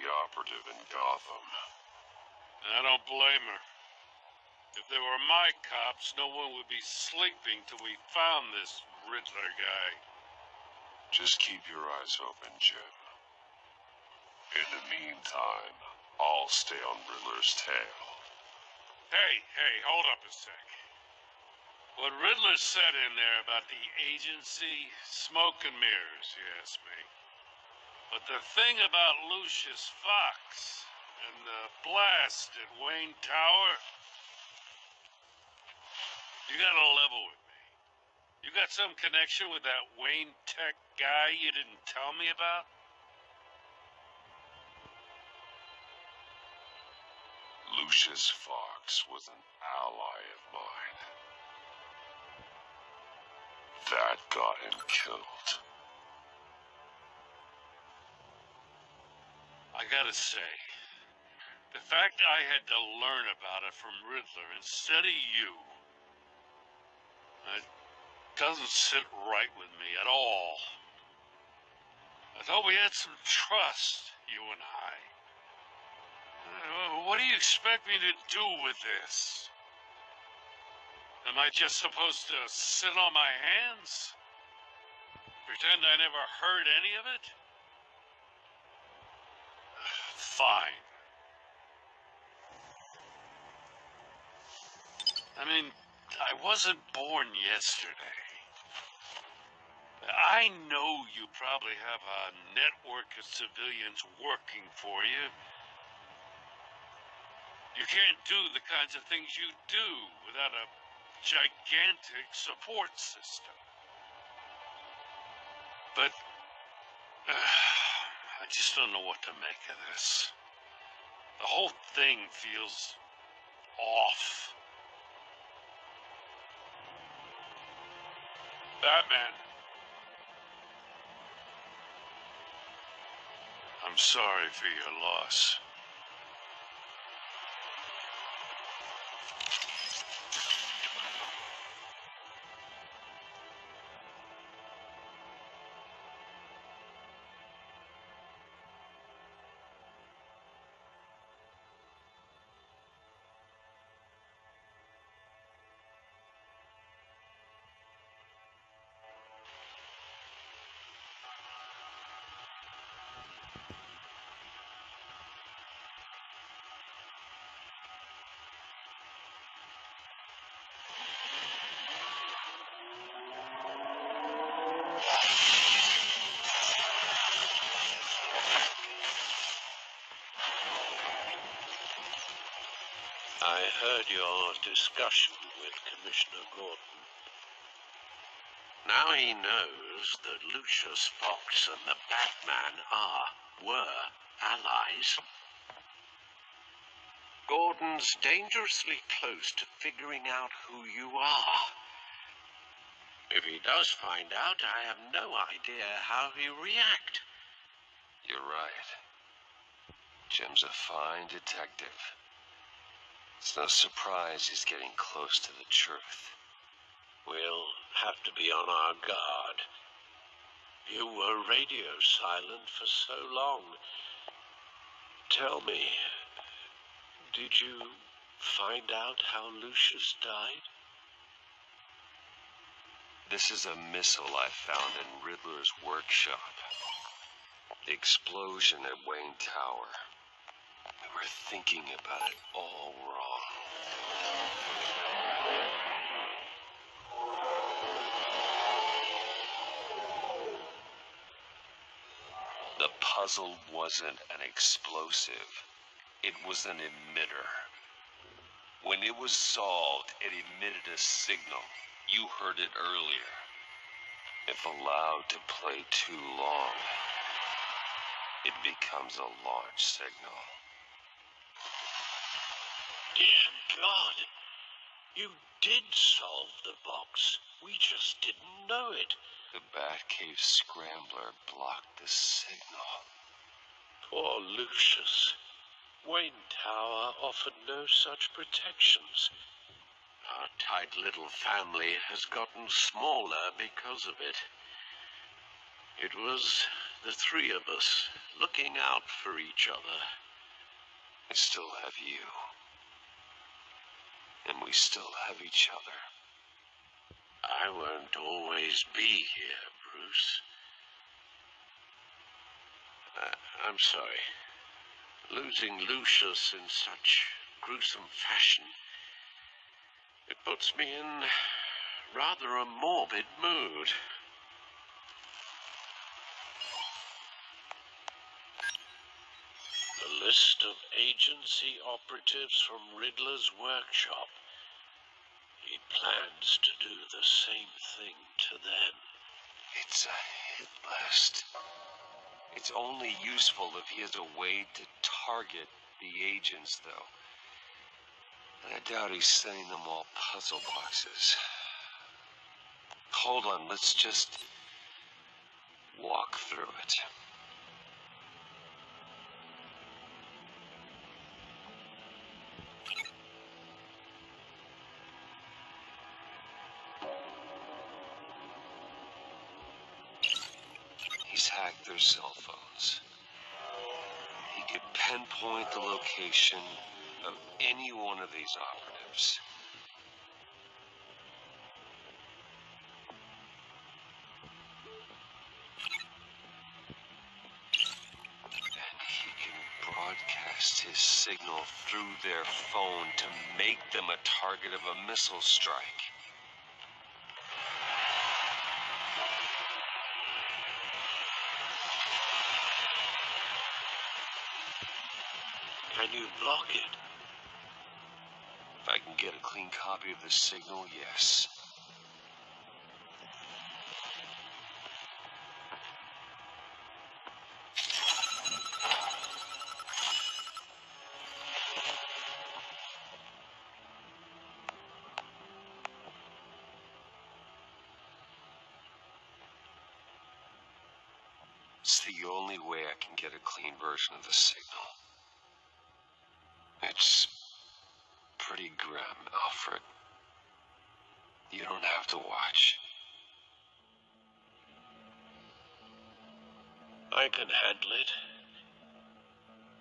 operative in Gotham. I don't blame her. If they were my cops, no one would be sleeping till we found this Riddler guy. Just keep your eyes open, Jim. In the meantime, I'll stay on Riddler's tail. Hey, hold up a sec. What Riddler said in there about the agency, smoke and mirrors, you ask me. But the thing about Lucius Fox and the blast at Wayne Tower, you gotta level with me. You got some connection with that Wayne Tech guy you didn't tell me about? Lucius Fox was an ally of mine. That got him killed. I gotta say, the fact I had to learn about it from Riddler instead of you, it doesn't sit right with me at all. I thought we had some trust, you and I. What do you expect me to do with this? Am I just supposed to sit on my hands? Pretend I never heard any of it? Fine. I mean, I wasn't born yesterday. I know you probably have a network of civilians working for you. You can't do the kinds of things you do without a gigantic support system. But I just don't know what to make of this. The whole thing feels off. Batman. I'm sorry for your loss. I heard your discussion with Commissioner Gordon. Now he knows that Lucius Fox and the Batman were allies. Gordon's dangerously close to figuring out who you are. If he does find out, I have no idea how he'll react. You're right. Jim's a fine detective. It's no surprise he's getting close to the truth. We'll have to be on our guard. You were radio silent for so long. Tell me, did you find out how Lucius died? This is a missile I found in Riddler's workshop. The explosion at Wayne Tower. We were thinking about it all wrong. The puzzle wasn't an explosive. It was an emitter. When it was solved, it emitted a signal. You heard it earlier. If allowed to play too long, it becomes a launch signal. Dear God, you did solve the box. We just didn't know it. The Batcave Scrambler blocked the signal. Poor Lucius. Wayne Tower offered no such protections. Our tight little family has gotten smaller because of it. It was the three of us looking out for each other. I still have you. And we still have each other. I won't always be here, Bruce. I'm sorry. Losing Lucius in such gruesome fashion, it puts me in rather a morbid mood. The list of agency operatives from Riddler's workshop. He plans to do the same thing to them. It's a hit list. It's only useful if he has a way to target the agents, though. And I doubt he's sending them all puzzle boxes. Hold on, let's just walk through it. He's hacked their cell phones. He could pinpoint the location of any one of these operatives. And he can broadcast his signal through their phone to make them a target of a missile strike. Can you block it? If I can get a clean copy of the signal, yes. It's the only way I can get a clean version of the signal. It's pretty grim, Alfred. You don't have to watch. I can handle it.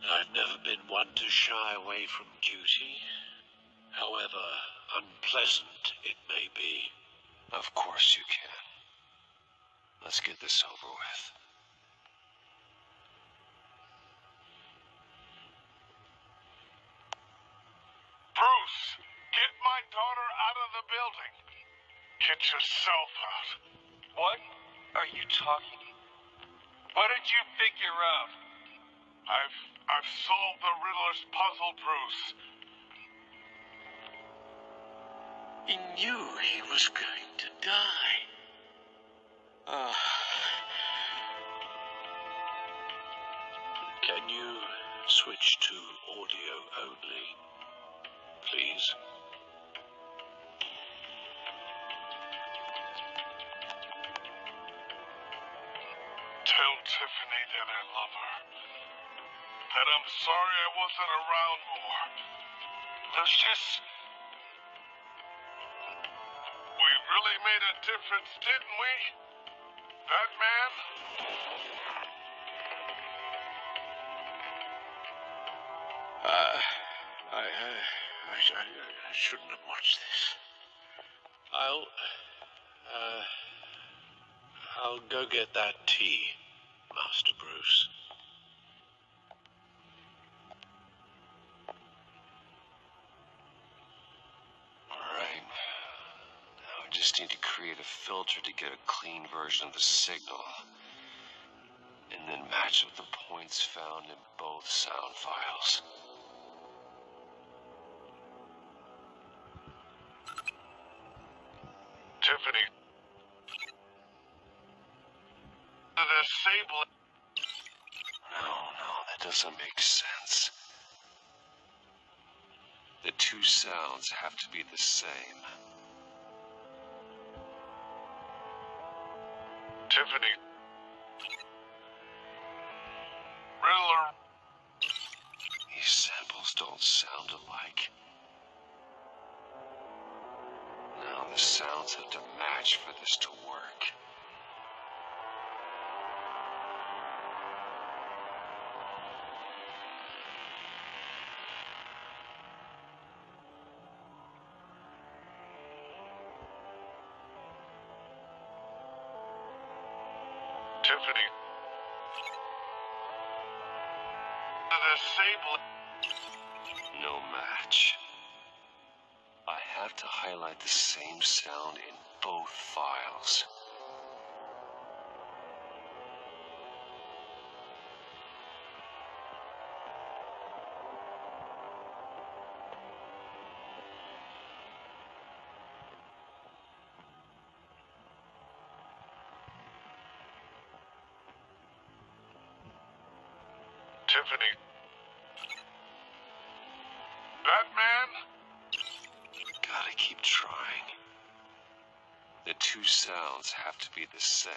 I've never been one to shy away from duty, however unpleasant it may be. Of course you can. Let's get this over with. Bruce, get my daughter out of the building. Get yourself out. What are you talking? What did you figure out? I've solved the Riddler's puzzle, Bruce. He knew he was going to die. Can you switch to audio only, please? Tell Tiffany that I love her. That I'm sorry I wasn't around more. Lucius? We really made a difference, didn't we? That man? I shouldn't have watched this. I'll go get that tea, Master Bruce. Alright. Now I just need to create a filter to get a clean version of the signal. And then match up the points found in both sound files. Tiffany. Disable it. No, that doesn't make sense. The two sounds have to be the same. Tiffany. Riddler. These samples don't sound alike. Now the sounds have to match for this to work. Tiffany. The disable. No match. I have to highlight the same sound in both files. Tiffany. Batman? Gotta keep trying. The two sounds have to be the same.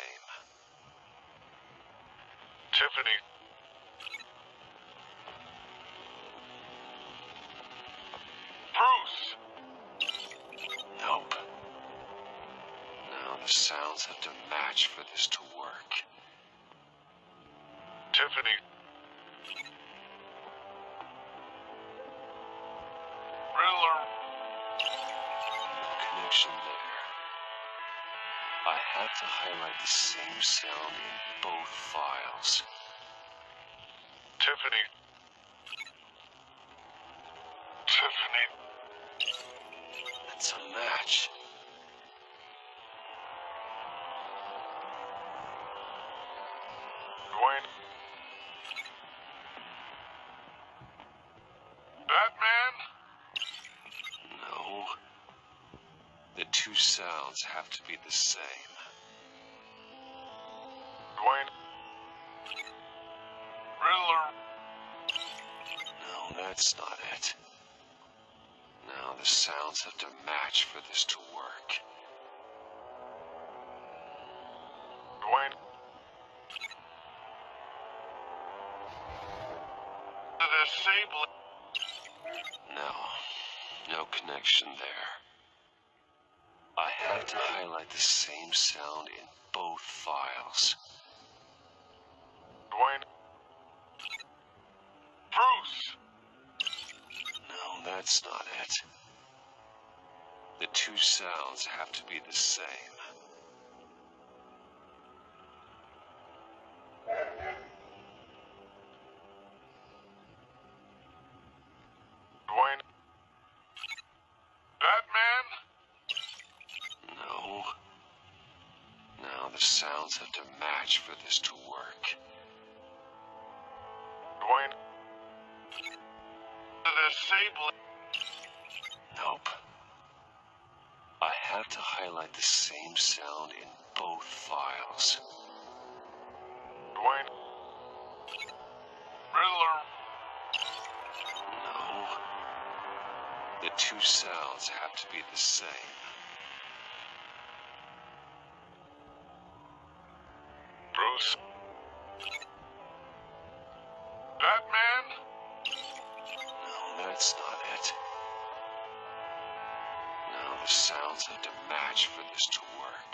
Tiffany. Bruce! Nope. Now the sounds have to match for this to work. Tiffany. Riddler. Connection there. I have to highlight the same sound in both files. Tiffany. Tiffany. That's a match. Dwayne. Batman? No. The two sounds have to be the same. Dwayne. Riddler. No, that's not it. Now the sounds have to match for this to work. Dwayne. The disable. No connection there. I have to highlight the same sound in both files. Dwayne. Bruce! No, that's not it. The two sounds have to be the same. Dwayne. Batman? No. Now the sounds have to match for this to work. Dwayne. The disable. Nope. I have to highlight the same sound in both files. Dwayne. Riddler. No. The two sounds have to be the same. Bruce. Batman? No, that's not it. Now the sounds have to match for this to work.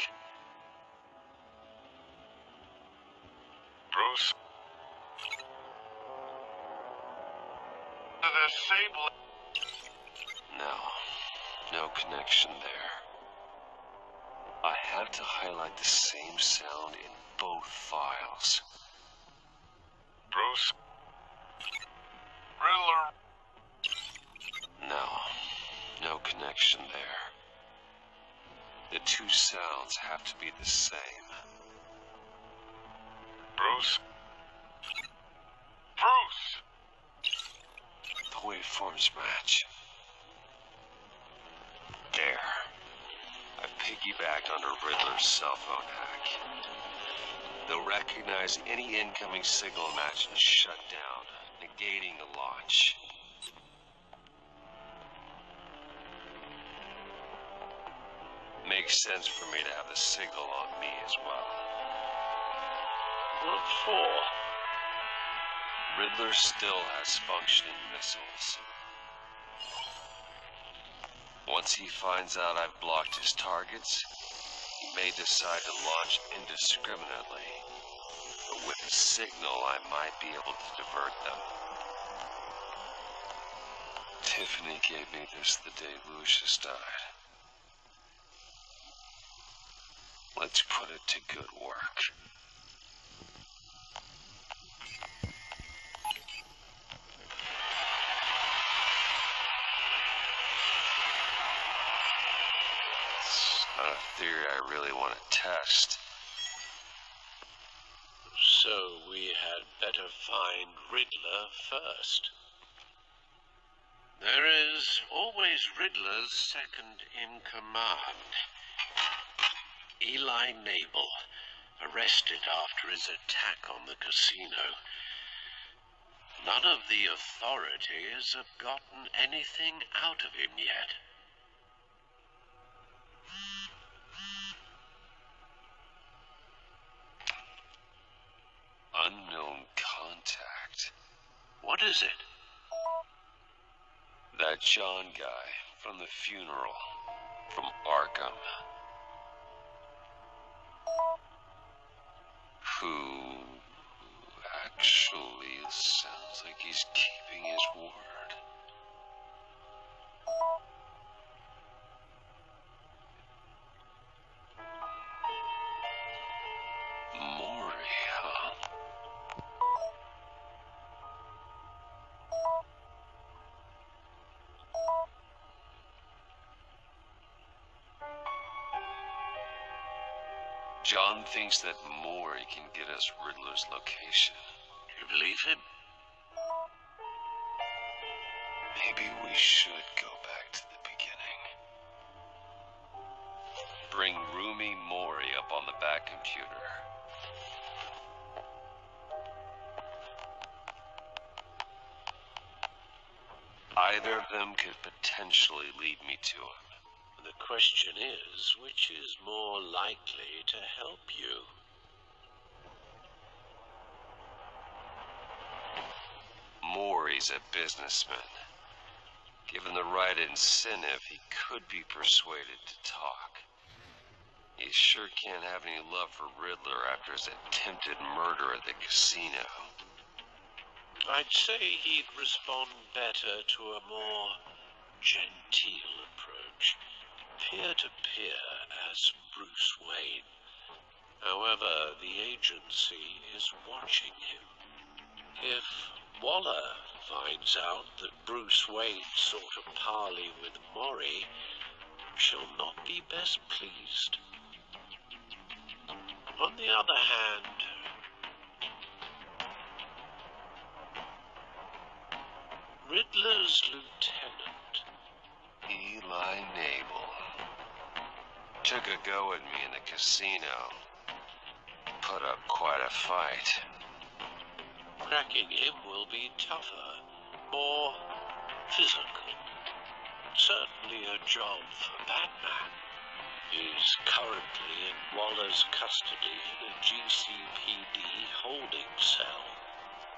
Bruce. The disable. No connection there. I have to highlight the same sound in both files. Bruce. Riddler. No connection there. The two sounds have to be the same. Bruce. Bruce! The waveforms match. There. I piggybacked on a Riddler's cell phone hack. They'll recognize any incoming signal match and shut down, negating the launch. Makes sense for me to have the signal on me as well. What for? Riddler still has functioning missiles. Once he finds out I've blocked his targets, he may decide to launch indiscriminately. But with a signal, I might be able to divert them. Tiffany gave me this the day Lucius died. Let's put it to good work. a theory I really want to test. So we had better find Riddler first. There is always Riddler's second in command. Eli Nabel, arrested after his attack on the casino. None of the authorities have gotten anything out of him yet. Unknown contact. What is it? That John guy from the funeral, from Arkham. Who actually sounds like he's keeping his word. Maury, huh? John thinks that Maury can get us Riddler's location. You believe him? Maybe we should go back to the beginning. Bring Rumi Mori up on the back computer. Either of them could potentially lead me to him. The question is, which is more likely to help you? Maury's a businessman. Given the right incentive, he could be persuaded to talk. He sure can't have any love for Riddler after his attempted murder at the casino. I'd say he'd respond better to a more genteel approach, peer-to-peer as Bruce Wayne. However, the agency is watching him. If Waller finds out that Bruce Wayne sought a parley with Maury, she'll not be best pleased. On the other hand, Riddler's lieutenant, Eli Nabel, took a go at me in the casino. Put up quite a fight. cracking him will be tougher, more physical. Certainly a job for Batman. He's currently in Waller's custody in a GCPD holding cell.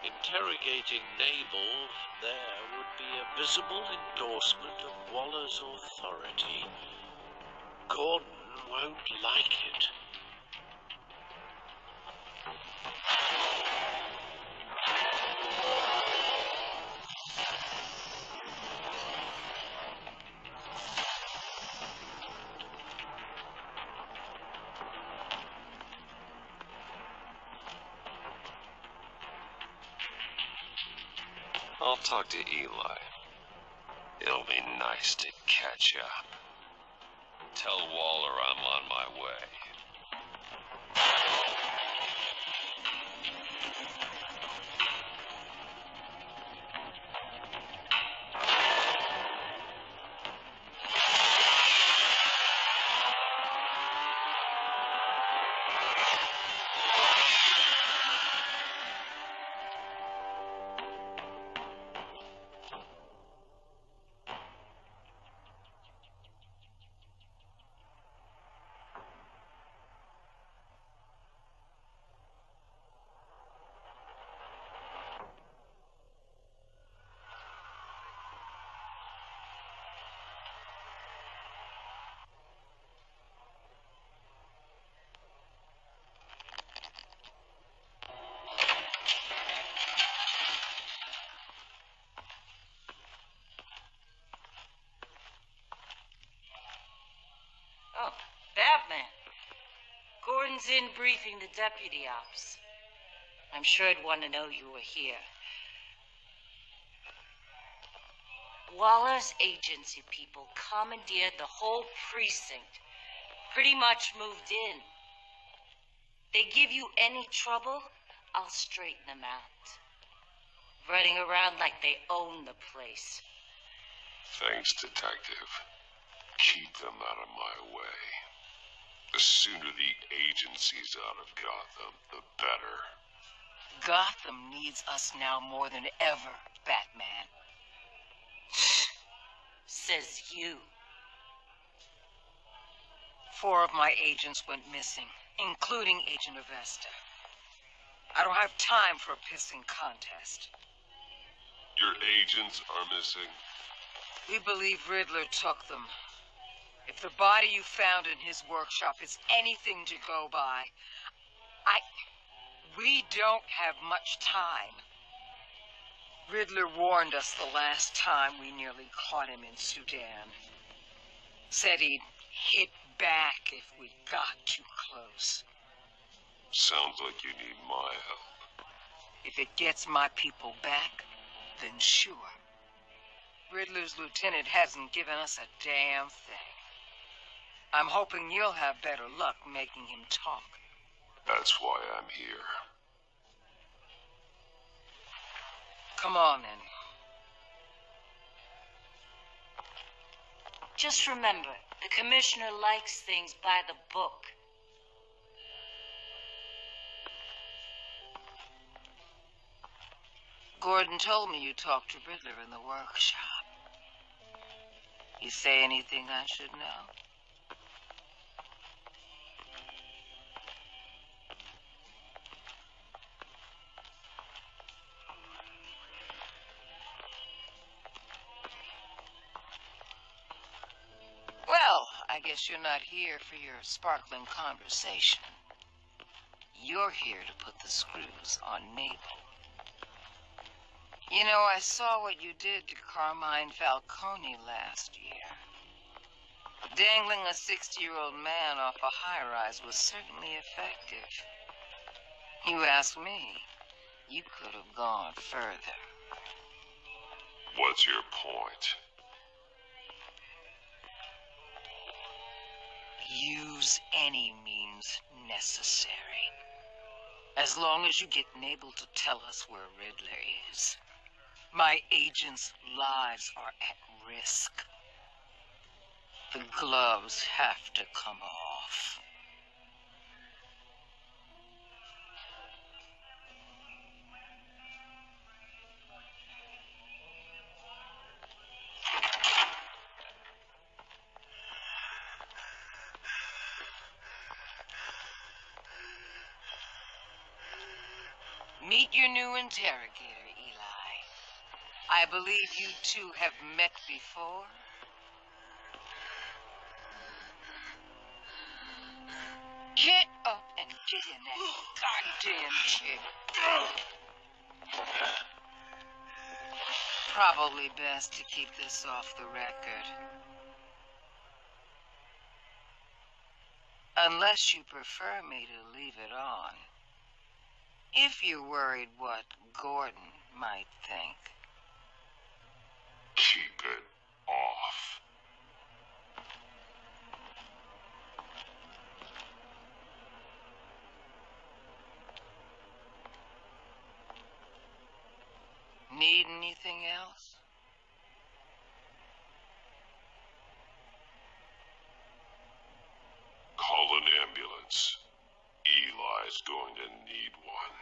Interrogating Nabel there would be a visible endorsement of Waller's authority. Gordon won't like it. I'll talk to Eli. It'll be nice to catch up. Tell Waller I'm on my way. Oh, Batman. Gordon's in briefing the deputy ops. I'm sure he'd want to know you were here. Waller's agency people commandeered the whole precinct. pretty much moved in. They give you any trouble, I'll straighten them out. Running around like they own the place. Thanks, Detective. Keep them out of my way. The sooner the agency's out of Gotham, the better. Gotham needs us now more than ever, Batman. Says you. 4 of my agents went missing, including Agent Avesta. I don't have time for a pissing contest. Your agents are missing? We believe Riddler took them. If the body you found in his workshop is anything to go by, we don't have much time. Riddler warned us the last time we nearly caught him in Sudan. Said he'd hit back if we got too close. Sounds like you need my help. If it gets my people back, then sure. Riddler's lieutenant hasn't given us a damn thing. I'm hoping you'll have better luck making him talk. That's why I'm here. Come on, then. Just remember, the commissioner likes things by the book. Gordon told me you talked to Riddler in the workshop. You say anything I should know? Well, I guess you're not here for your sparkling conversation. You're here to put the screws on Mabel. You know, I saw what you did to Carmine Falcone last year. Dangling a 60-year-old man off a high-rise was certainly effective. You ask me, you could have gone further. What's your point? Use any means necessary. As long as you get Mabel to tell us where Riddler is. My agents' lives are at risk. The gloves have to come off. Meet your new interrogator, Eli. I believe you two have met before. Get up and get in that goddamn chair. Probably best to keep this off the record. Unless you prefer me to leave it on. If you're worried what Gordon might think. Keep it off. Need anything else? Call an ambulance. Eli's going to need one.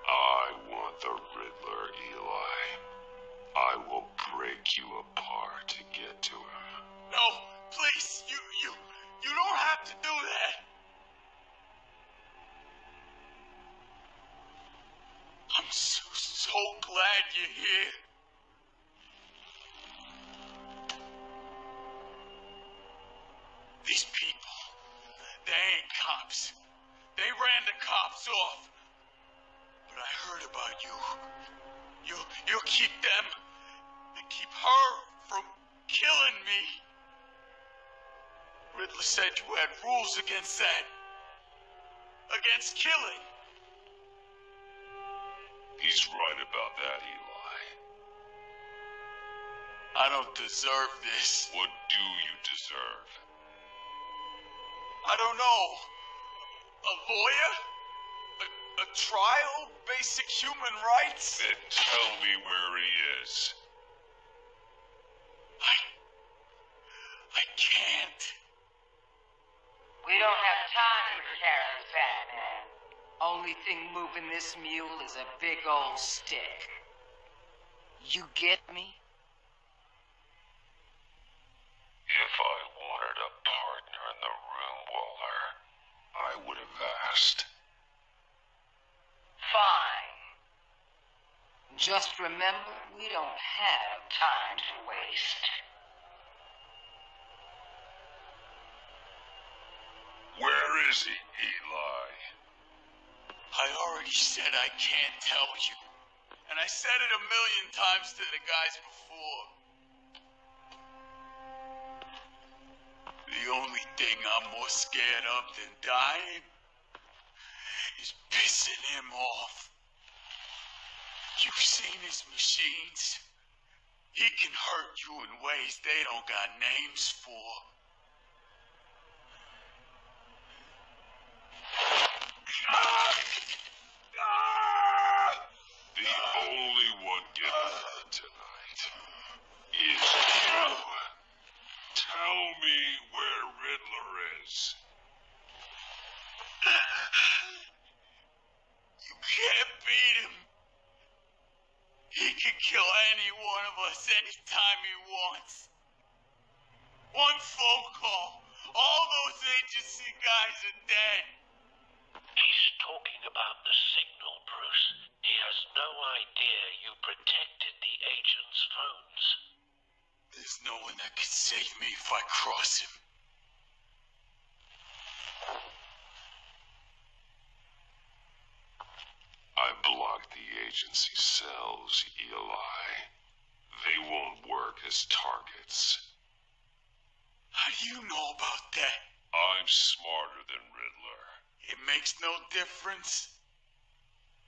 I want the Riddler, Eli. I will break you apart to get to him. No, please, you don't have to do that. I'm so glad you're here. These people, they ain't cops. They ran the cops off. You'll keep them and keep her from killing me. Riddler said you had rules against that. Against killing. He's right about that, Eli. I don't deserve this. What do you deserve? I don't know. A lawyer? A trial? Basic human rights? Then tell me where he is. I can't. We don't have time for carrots, Batman. Only thing moving this mule is a big old stick. You get me? If I wanted a partner in the room, Waller, I would have asked. Fine. Just remember, we don't have time to waste. Where is he, Eli? I already said I can't tell you. And I said it 1,000,000 times to the guys before. The only thing I'm more scared of than dying is pissing him off. You've seen his machines. He can hurt you in ways they don't got names for. The only one getting hurt tonight is you. Tell me where Riddler is. You can't beat him. He can kill any one of us anytime he wants. One phone call. All those agency guys are dead. He's talking about the signal, Bruce. He has no idea you protected the agent's phones. There's no one that can save me if I cross him. I blocked the agency cells, Eli. They won't work as targets. How do you know about that? I'm smarter than Riddler. It makes no difference.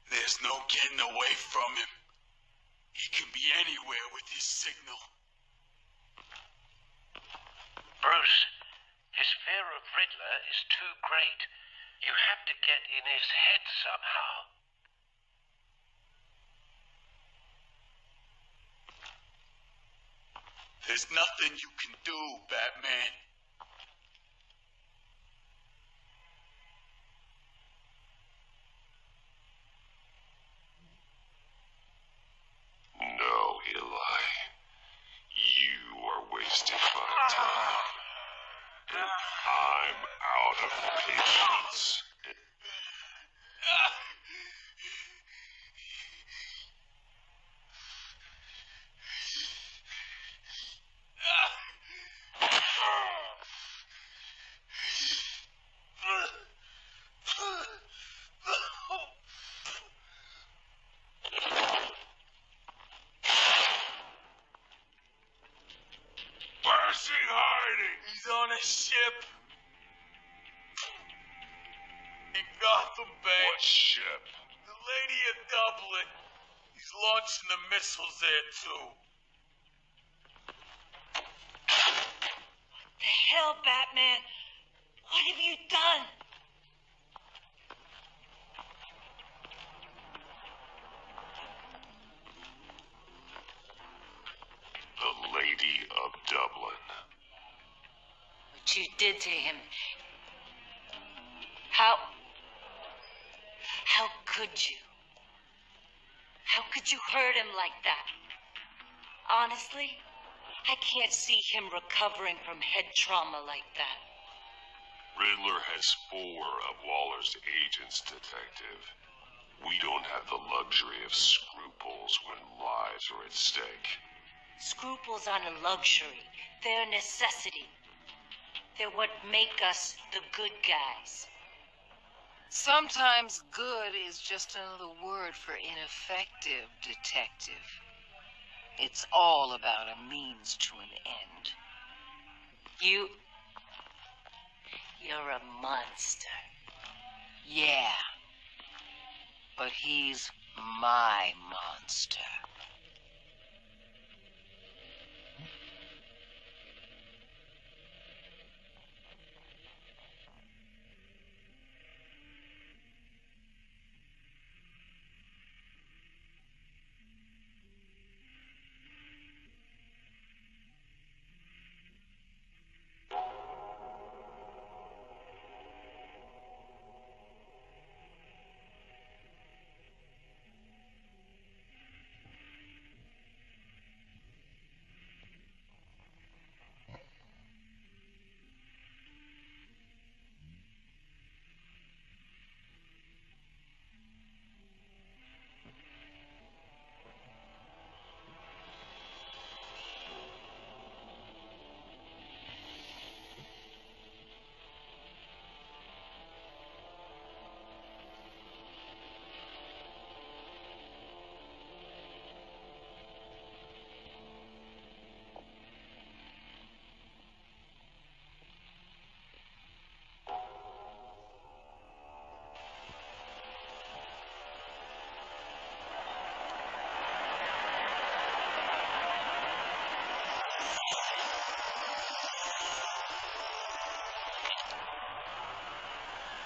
There's no getting away from him. He can be anywhere with his signal. Bruce, his fear of Riddler is too great. You have to get in his head somehow. There's nothing you can do, Batman. No, Eli. You are wasting my time. And I'm out of patience. Where's he hiding? He's on a ship. In Gotham Bay. What ship? The Lady of Dublin. He's launching the missiles there, too. The hell, Batman? What have you done? The Lady of Dublin. What you did to him. How could you? How could you hurt him like that? Honestly, I can't see him recovering from head trauma like that. Riddler has 4 of Waller's agents, Detective. We don't have the luxury of scruples when lives are at stake. Scruples aren't a luxury. They're a necessity. They're what make us the good guys. Sometimes good is just another word for ineffective, Detective. It's all about a means to an end. You're a monster. Yeah. But he's my monster.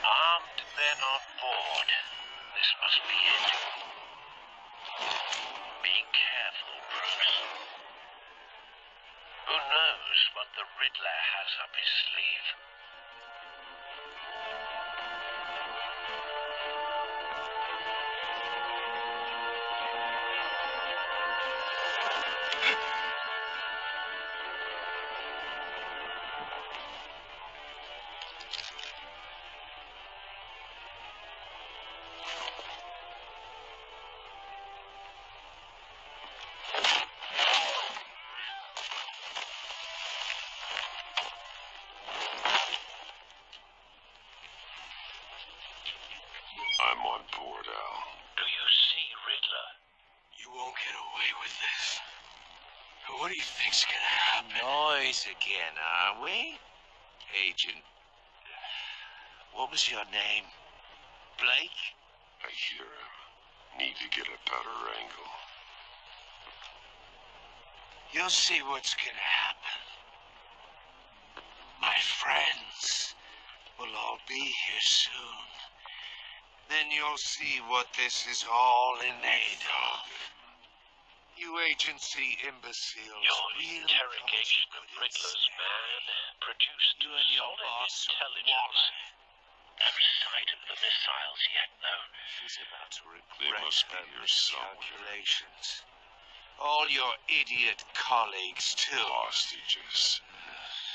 Armed men on board. This must be it. Be careful, Bruce. Who knows what the Riddler has up his sleeve? I'm on board, Al. Do you see Riddler? You won't get away with this. What do you think's gonna happen? Noise again, are we? Agent... What was your name? Blake? I hear him. Need to get a better angle. You'll see what's gonna happen. My friends will all be here soon. Then you'll see what this is all in aid of. You agency imbeciles. Your interrogation of Riddler's man produced solid intelligence. No sight of the missiles yet, though. She's about to regret must be her here somewhere. miscalculations. All your idiot colleagues, too. Hostages.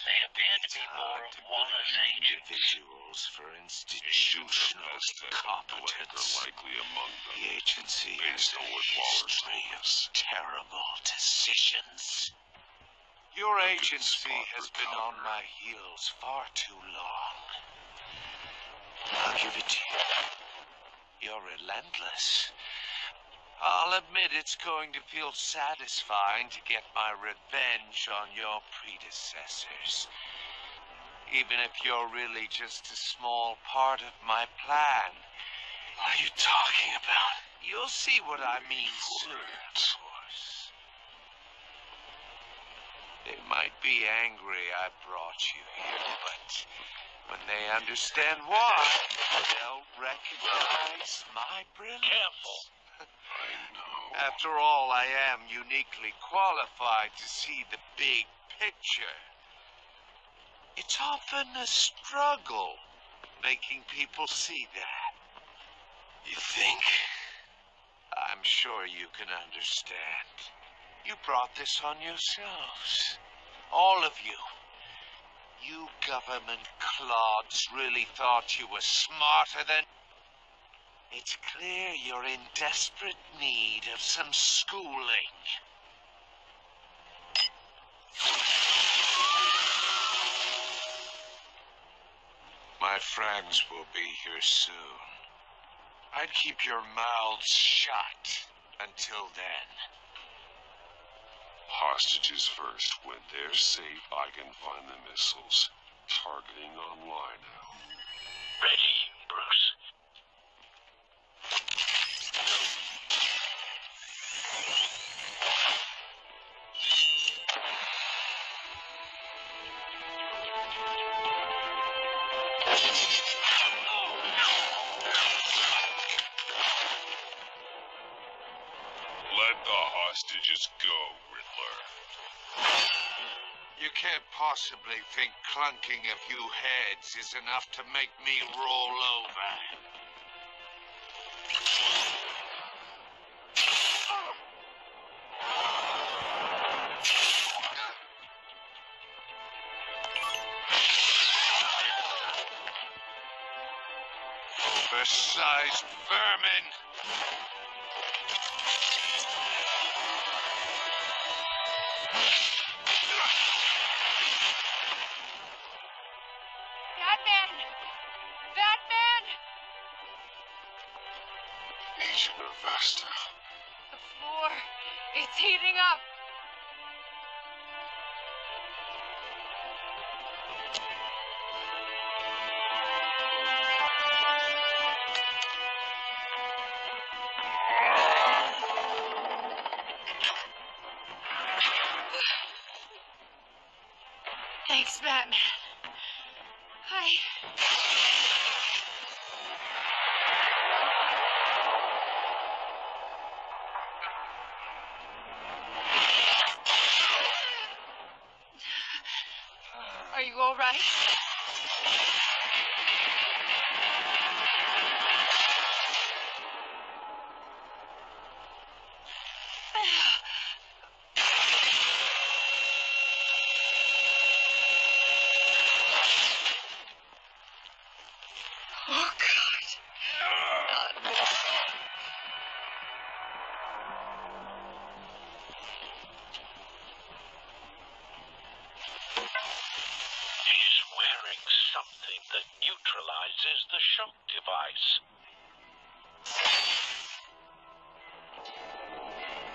They appear to be more of Waller's individuals for institutional competence. Likely among them. The agency Based has on a what Waller's history told of us. terrible decisions. Your A good agency spot has for been on cover. my heels far too long. I'll give it to you. You're relentless. I'll admit it's going to feel satisfying to get my revenge on your predecessors. Even if you're really just a small part of my plan. What are you talking about? You'll see what I mean soon, of course. They might be angry I brought you here, but when they understand why, they'll recognize my brilliance. Careful. I know. After all, I am uniquely qualified to see the big picture. It's often a struggle making people see that. You think? I'm sure you can understand. You brought this on yourselves. All of you. You government clods really thought you were smarter than... It's clear you're in desperate need of some schooling. My friends will be here soon. I'd keep your mouths shut until then. Hostages first. When they're safe, I can find the missiles. Targeting online now. Ready, Bruce. Let the hostages go, Riddler. You can't possibly think clunking a few heads is enough to make me roll over. Oversized vermin! Batman! Batman! Agent of Vesta. The floor, it's heating up. Thanks, Batman. Are you all right? Oh, God. He's wearing something that neutralizes the shock device.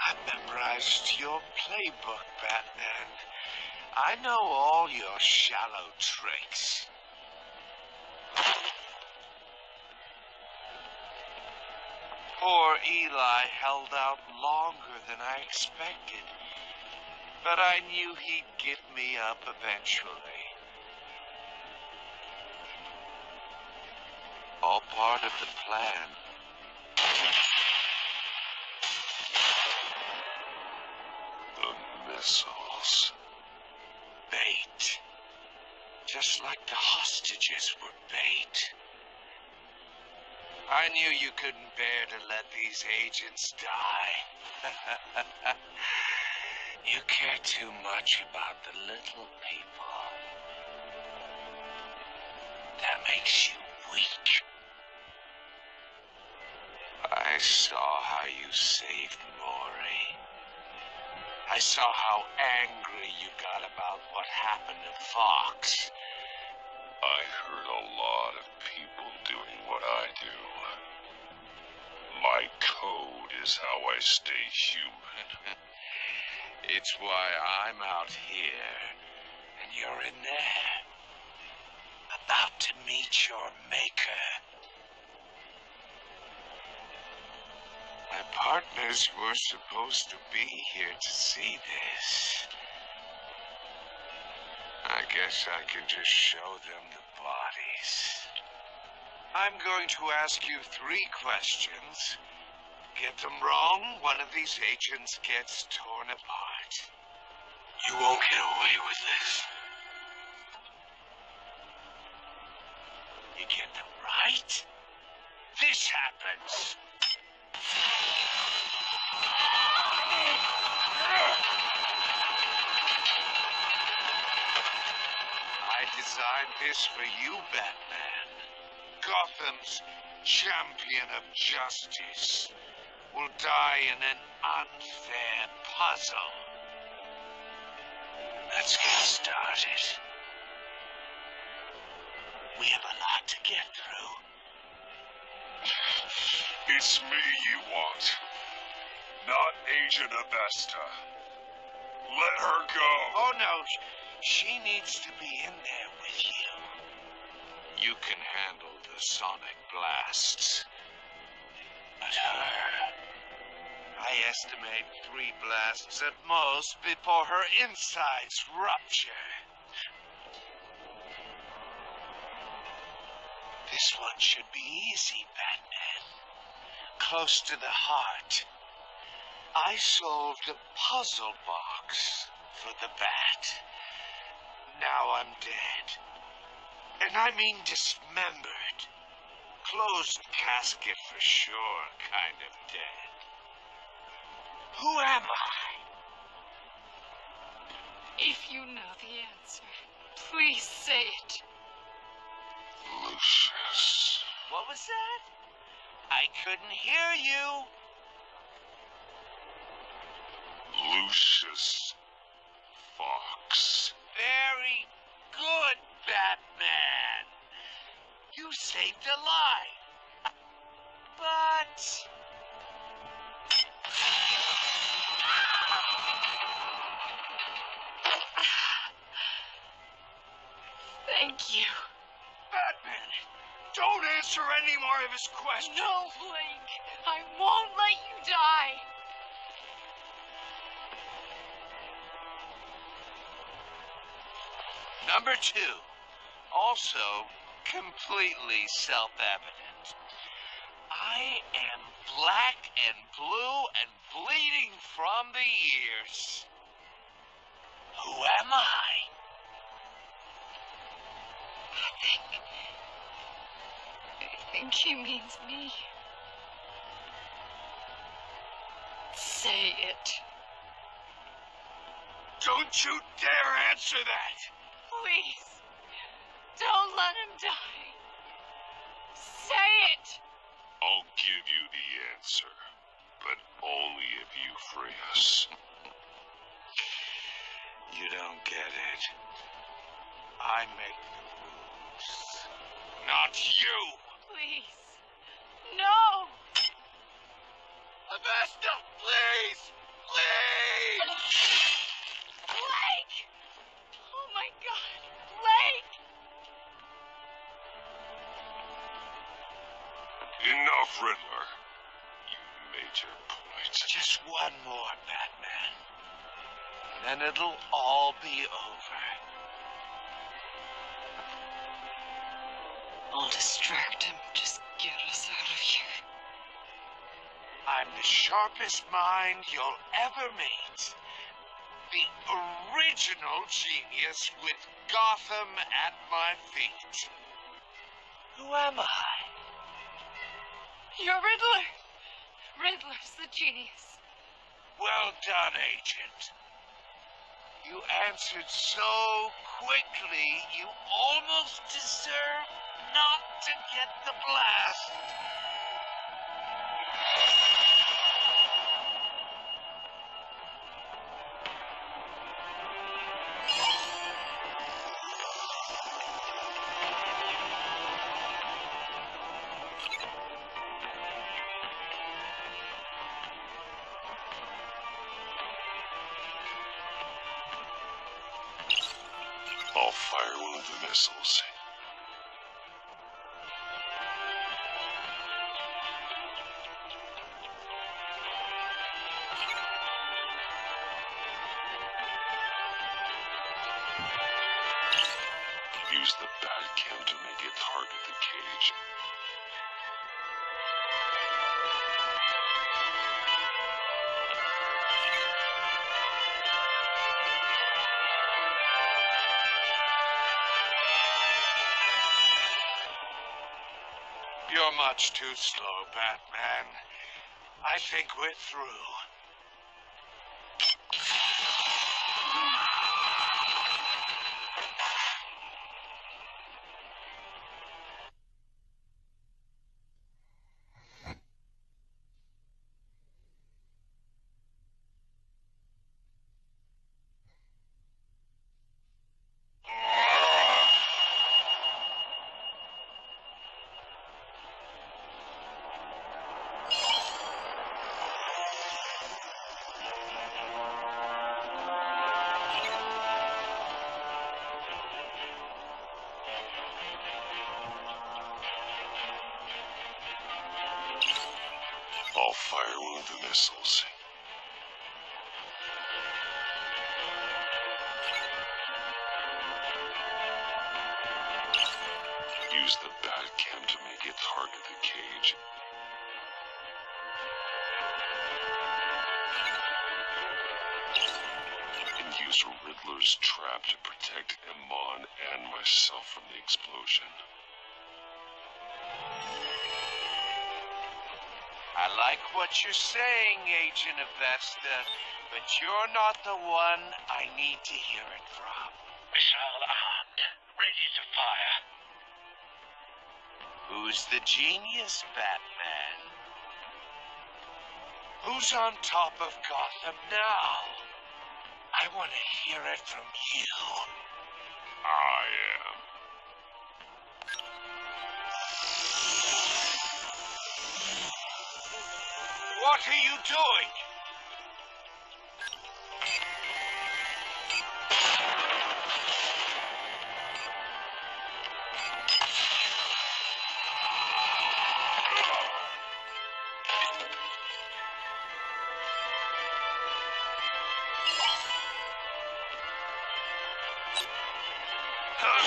I memorized your playbook, Batman. I know all your shallow tricks. Poor Eli held out longer than I expected, but I knew he'd give me up eventually. All part of the plan. The missiles. Bait. Just like the hostages were bait. I knew you couldn't bear to let these agents die. You care too much about the little people. That makes you weak. I saw how you saved Maury. I saw how angry you got about what happened to Fox. I heard a lot of people doing what I do. My code is how I stay human. It's why I'm out here, and you're in there, about to meet your maker. My partners were supposed to be here to see this. I guess I can just show them the bodies. I'm going to ask you 3 questions. Get them wrong, one of these agents gets torn apart. You won't get away with this. You get them right, this happens. I designed this for you, Batman. Gotham's champion of justice will die in an unfair puzzle. Let's get started. We have a lot to get through. It's me you want, not Agent Avesta. Let her go. Oh, no. She needs to be in there with you. You can handle the sonic blasts. But her... I estimate 3 blasts at most before her insides rupture. This one should be easy, Batman. Close to the heart. I solved a puzzle box for the bat. Now I'm dead. And I mean dismembered. Closed casket for sure, kind of dead. Who am I? If you know the answer, please say it. Lucius. What was that? I couldn't hear you. Lucius Fox. Very good, Batman. You saved a life. But... Thank you. Batman, don't answer any more of his questions. No, Blake. I won't let you die. Number 2, also completely self-evident. I am black and blue and bleeding from the ears. Who am I? I think he means me. Say it. Don't you dare answer that! Please. Don't let him die. Say it. I'll give you the answer, but only if you free us. You don't get it. I make the rules, not you. Please. No. Avesta, please! Please! Blake! Oh my God. Blake! Enough, Riddler. You've made your point. Just one more, Batman. Then it'll all be over. I'll distract him. Just get us out of here. I'm the sharpest mind you'll ever meet. The original genius with Gotham at my feet. Who am I? You're Riddler. Riddler's the genius. Well done, Agent. You answered so quickly, you almost deserve not to get the blast. I'll fire one of the missiles. Use the bat cam to make it target the cage. You're much too slow, Batman. I think we're through. I'll fire one of the missiles. Use the Batcam to make it target the cage. And use Riddler's trap to protect Iman and myself from the explosion. I like what you're saying, Agent Avesta, but you're not the one I need to hear it from. Missile armed, ready to fire. Who's the genius, Batman? Who's on top of Gotham now? I want to hear it from you. I am. What are you doing? No!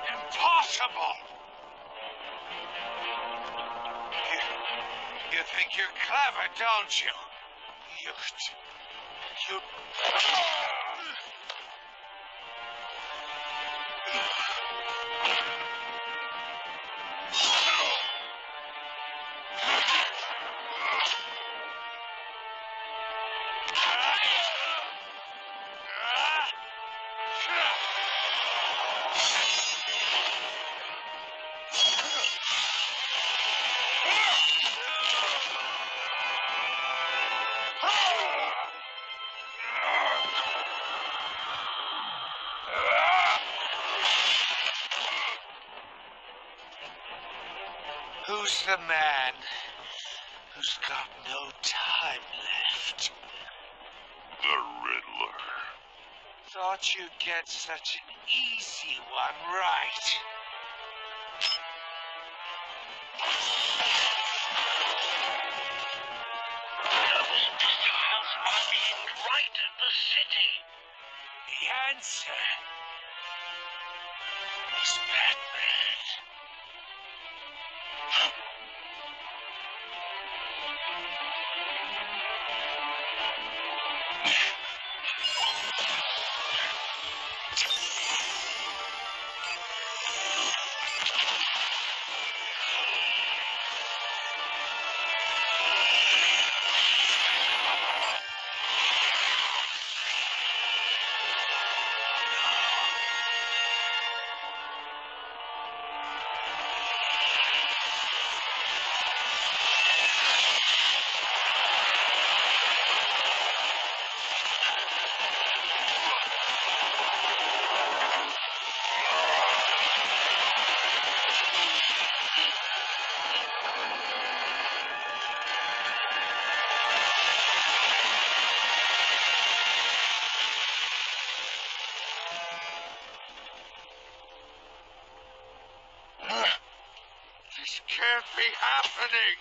Impossible! You think you're clever, don't you? You... Who's the man who's got no time left? The Riddler. Thought you'd get such an easy one right. Those missiles are aimed right at the city. The answer is Batman. This can't be happening.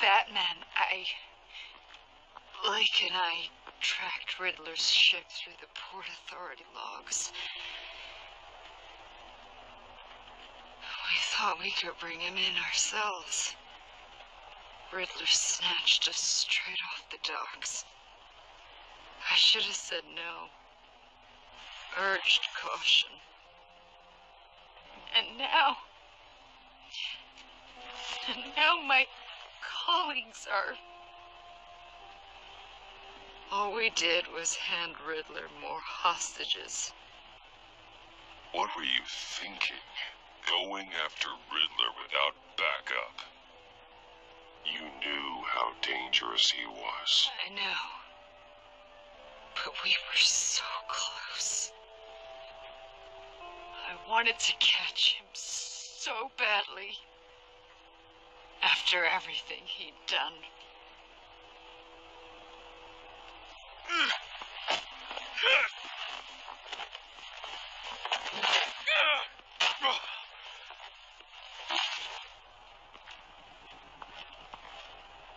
Batman, Blake and I tracked Riddler's ship through the Port Authority logs. We thought we could bring him in ourselves. Riddler snatched us straight off the docks. I should have said no. Urged caution. And now my colleagues are... All we did was hand Riddler more hostages. What were you thinking? Going after Riddler without backup? You knew how dangerous he was. I know. But we were so close. I wanted to catch him so badly. After everything he'd done.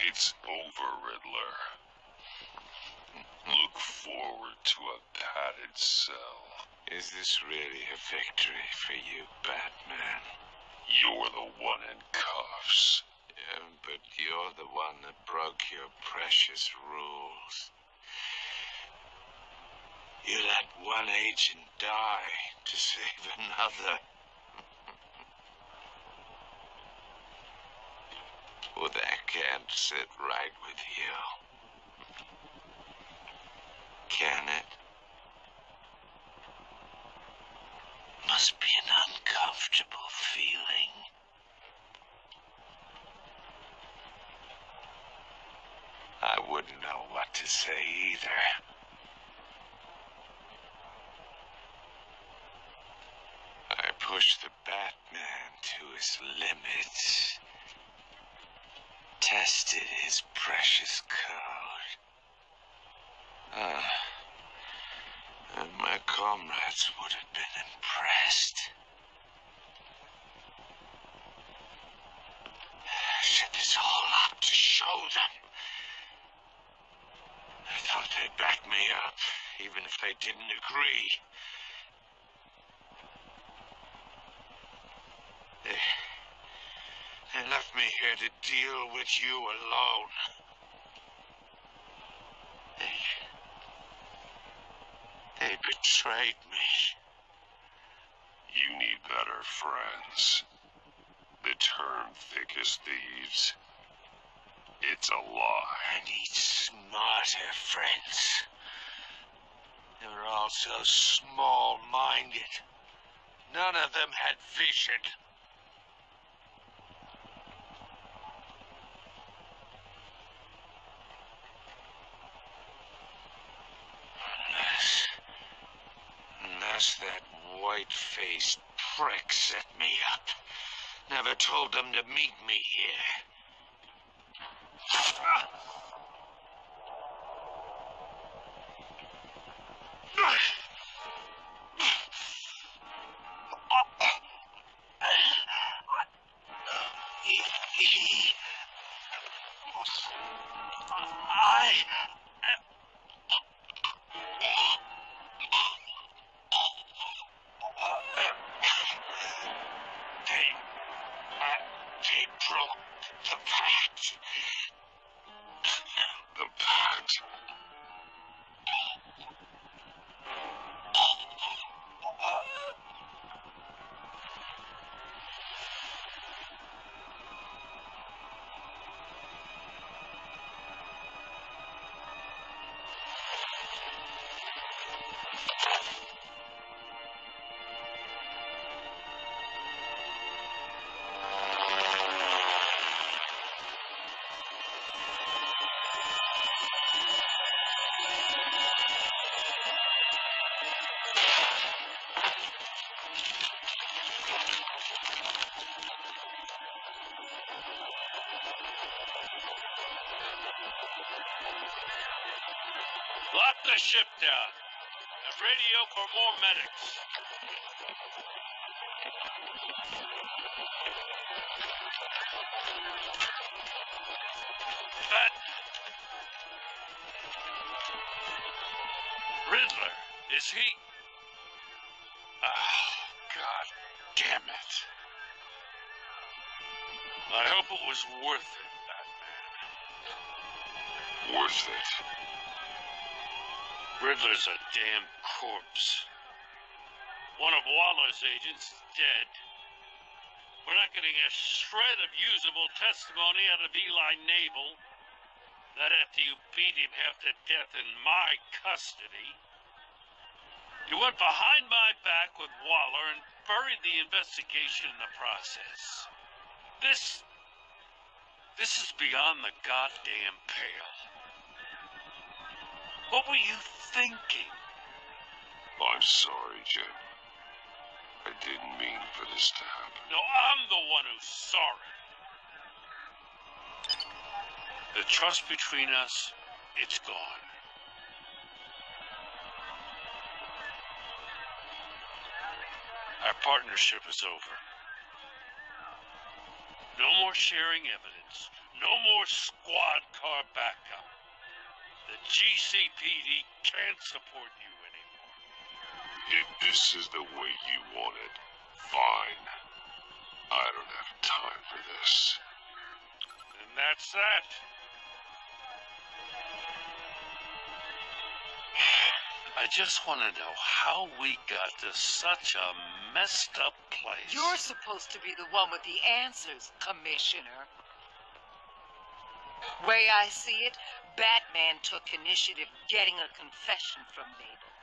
It's over, Riddler. Look forward to a padded cell. Is this really a victory for you, Batman? You're the one in cuffs. Yeah, but you're the one that broke your precious rules. You let one agent die to save another. Well, that can't sit right with you. Can it? Must be an uncomfortable feeling. I wouldn't know what to say either. I pushed the Batman to his limits. Tested his precious code. And my comrades would have been impressed. Set this all up to show them. I thought they'd back me up, even if they didn't agree. They left me here to deal with you alone. They betrayed me. You need better friends. They turn thick as thieves. It's a lie. I need smarter friends. They're all so small-minded. None of them had vision. Unless that white-faced prick set me up. Never told them to meet me here. They broke the pact. The pact. Lock the ship down. And radio for more medics. But Riddler, is he? Oh, God damn it. I hope it was worth it, Batman. Worth it. Riddler's a damn corpse. One of Waller's agents is dead. We're not getting a shred of usable testimony out of Eli Nabel. That after you beat him half to death in my custody. You went behind my back with Waller and buried the investigation in the process. This is beyond the goddamn pale. What were you thinking? I'm sorry, Jim. I didn't mean for this to happen. No, I'm the one who's sorry. The trust between us, it's gone. Our partnership is over. No more sharing evidence. No more squad car backup. The GCPD can't support you anymore. If this is the way you want it, fine. I don't have time for this. And that's that. I just want to know how we got to such a messed up place. You're supposed to be the one with the answers, Commissioner. Way I see it, Batman took initiative getting a confession from Mabel.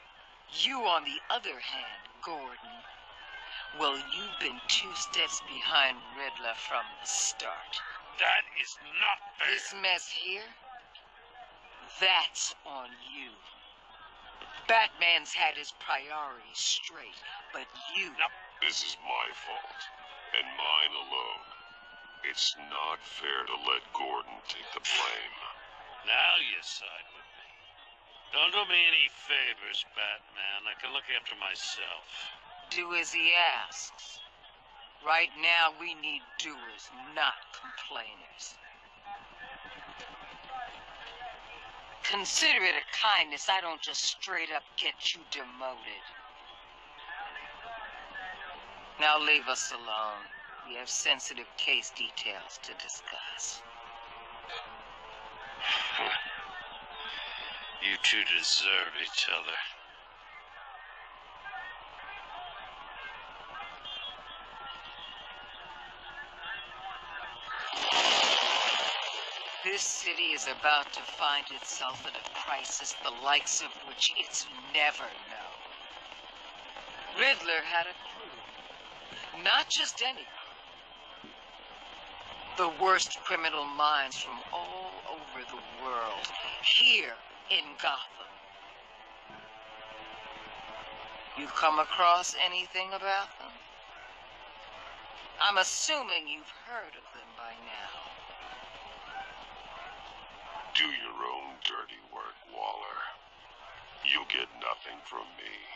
You, on the other hand, Gordon, well, you've been 2 steps behind Riddler from the start. That is not fair. This mess here, that's on you. Batman's had his priorities straight, but you... This is my fault, and mine alone. It's not fair to let Gordon take the blame. Now you side with me. Don't do me any favors, Batman. I can look after myself. Do as he asks. Right now, we need doers, not complainers. Consider it a kindness I don't just straight up get you demoted. Now leave us alone. We have sensitive case details to discuss. You two deserve each other. This city is about to find itself in a crisis the likes of which it's never known. Riddler had a crew. Not just any crew. The worst criminal minds from all over the world, here in Gotham. You come across anything about them? I'm assuming you've heard of them by now. Do your own dirty work, Waller. You'll get nothing from me.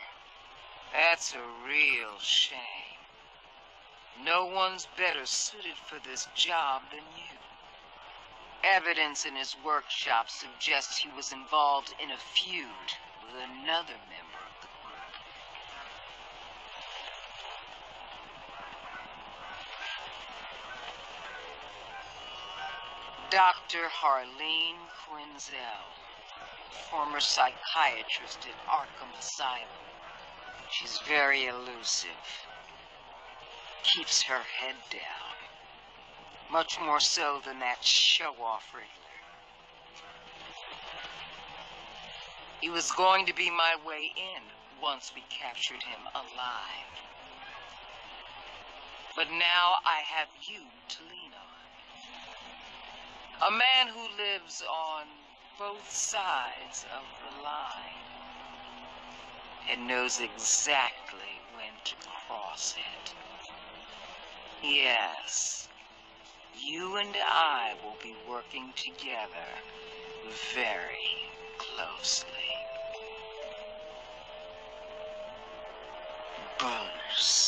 That's a real shame. No one's better suited for this job than you. Evidence in his workshop suggests he was involved in a feud with another member of the group. Dr. Harleen Quinzel, former psychiatrist at Arkham Asylum. She's very elusive. Keeps her head down. Much more so than that show-off Riddler. He was going to be my way in once we captured him alive. But now I have you to lean on. A man who lives on both sides of the line and knows exactly when to cross it. Yes, you and I will be working together very closely. Bruce.